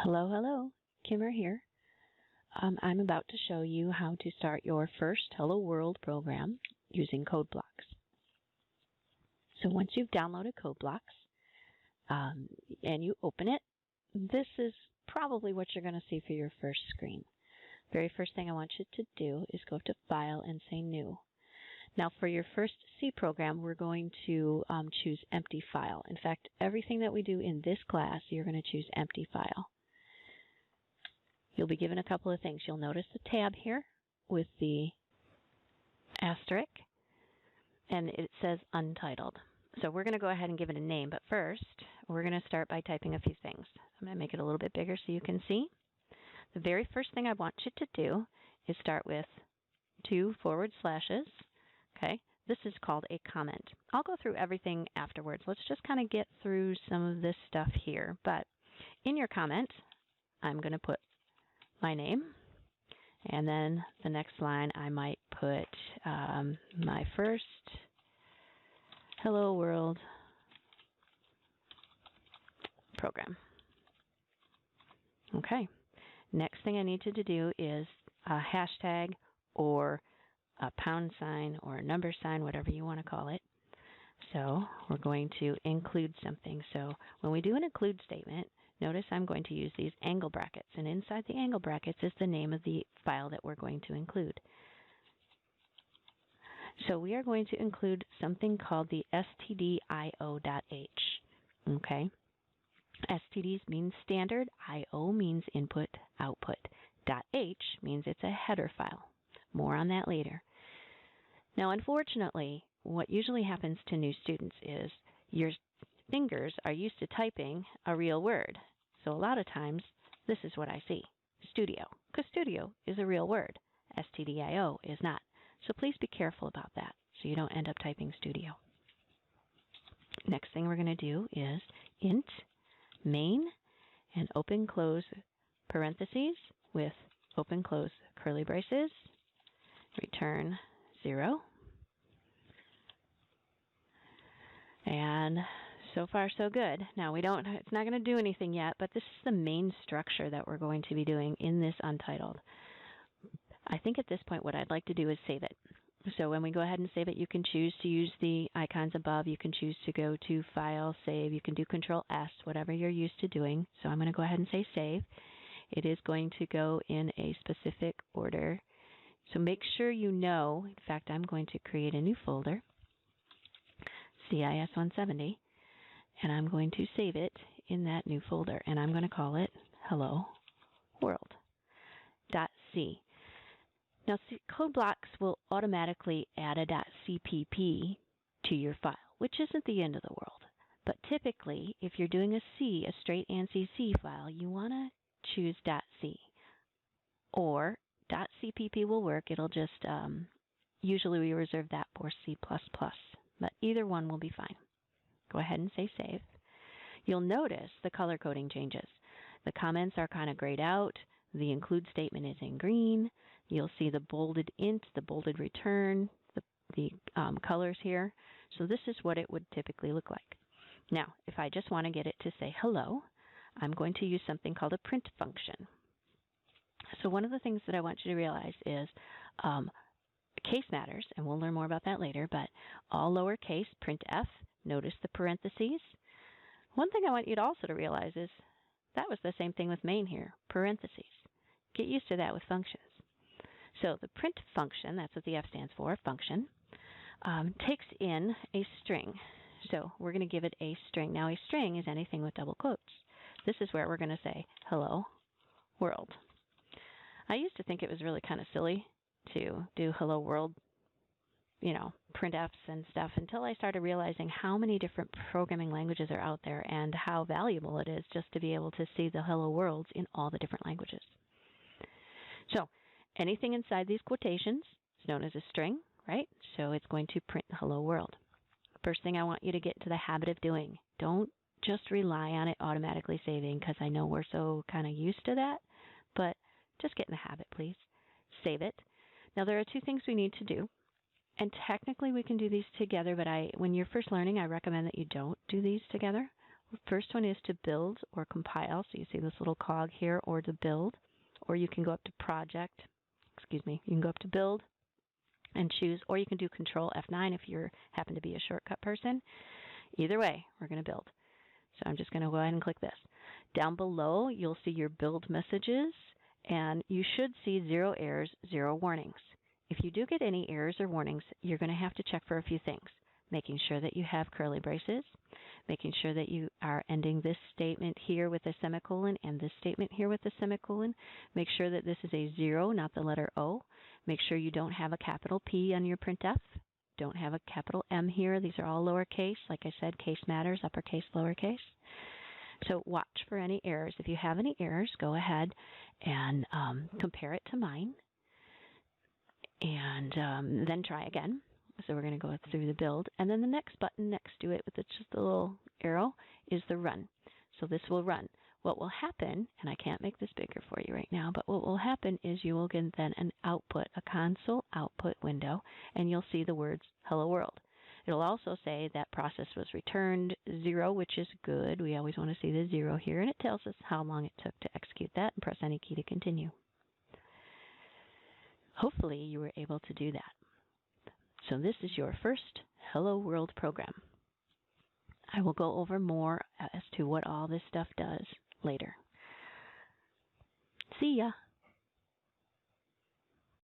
Hello, hello. Kimmer here. I'm about to show you how to start your first Hello World program using CodeBlocks. So once you've downloaded CodeBlocks and you open it, this is probably what you're going to see for your first screen. Very first thing I want you to do is go to File and say New. Now for your first C program, we're going to choose Empty File. In fact, everything that we do in this class, you're going to choose Empty File. You'll be given a couple of things. You'll notice the tab here with the asterisk, and it says Untitled. So we're going to go ahead and give it a name, but first we're going to start by typing a few things. I'm going to make it a little bit bigger so you can see. The very first thing I want you to do is start with 2 forward slashes. Okay, this is called a comment. I'll go through everything afterwards. Let's just kind of get through some of this stuff here. But in your comment, I'm going to put my name, and then the next line I might put my first Hello World program. Okay, next thing I need you to do is a hashtag or a pound sign or a number sign, whatever you want to call it. So we're going to include something. So when we do an include statement, notice I'm going to use these angle brackets, and inside the angle brackets is the name of the file that we're going to include. So we are going to include something called the stdio.h. Okay? STDs means standard, IO means input, output. .h means it's a header file. More on that later. Now, unfortunately, what usually happens to new students is your fingers are used to typing a real word. So a lot of times, this is what I see. Studio. Because studio is a real word. STDIO is not. So please be careful about that so you don't end up typing studio. Next thing we're going to do is int main and open close parentheses with open close curly braces. Return 0. And so far so good. Now it's not going to do anything yet, but this is the main structure that we're going to be doing in this Untitled. I think at this point what I'd like to do is save it. So when we go ahead and save it, you can choose to use the icons above. You can choose to go to File, Save. You can do Control S, whatever you're used to doing. So I'm going to go ahead and say Save. It is going to go in a specific order. So make sure you know, in fact, I'm going to create a new folder, CIS 170, and I'm going to save it in that new folder, and I'm going to call it Hello World.c. Now, CodeBlocks will automatically add a .cpp to your file, which isn't the end of the world. But typically, if you're doing a straight ANSI C file, you want to choose .c. Or .cpp will work. It'll just, usually we reserve that for C++, but either one will be fine. Go ahead and say Save. You'll notice the color coding changes. The comments are kind of grayed out. The include statement is in green. You'll see the bolded int, the bolded return, the colors here. So this is what it would typically look like. Now, if I just want to get it to say hello, I'm going to use something called a print function. So one of the things that I want you to realize is case matters, and we'll learn more about that later, but all lowercase, printf, notice the parentheses. One thing I want you to also to realize is that was the same thing with main here, parentheses. Get used to that with functions. So the print function, that's what the F stands for, function, takes in a string. So we're going to give it a string. Now a string is anything with double quotes. This is where we're going to say hello world. I used to think it was really kind of silly to do hello world, printfs and stuff, until I started realizing how many different programming languages are out there and how valuable it is just to be able to see the hello worlds in all the different languages. So anything inside these quotations is known as a string, right? So it's going to print the hello world. First thing I want you to get into the habit of doing, don't just rely on it automatically saving, because I know we're so kind of used to that, but just get in the habit, please. Save it. Now, there are two things we need to do, and technically we can do these together, but when you're first learning, I recommend that you don't do these together. First one is to build or compile. So you see this little cog here, or to build. Or you can go up to project. You can go up to build and choose, or you can do Control F9 if you happen to be a shortcut person. Either way, we're going to build. So I'm just going to go ahead and click this. Down below, you'll see your build messages, and you should see 0 errors, 0 warnings. If you do get any errors or warnings, you're going to have to check for a few things. Making sure that you have curly braces, making sure that you are ending this statement here with a semicolon and this statement here with a semicolon. Make sure that this is a 0, not the letter O. Make sure you don't have a capital P on your printf. Don't have a capital M here. These are all lowercase. Like I said, case matters, uppercase, lowercase. So watch for any errors. If you have any errors, go ahead and compare it to mine, and then try again. So we're going to go through the build. And then the next button next to it with just the little arrow is the run. So this will run. What will happen, and I can't make this bigger for you right now, but what will happen is you will get then an output, a console output window, and you'll see the words Hello World. It'll also say that process was returned 0, which is good. We always want to see the 0 here, and it tells us how long it took to execute that, and press any key to continue. Hopefully you were able to do that. So this is your first Hello World program. I will go over more as to what all this stuff does later. See ya!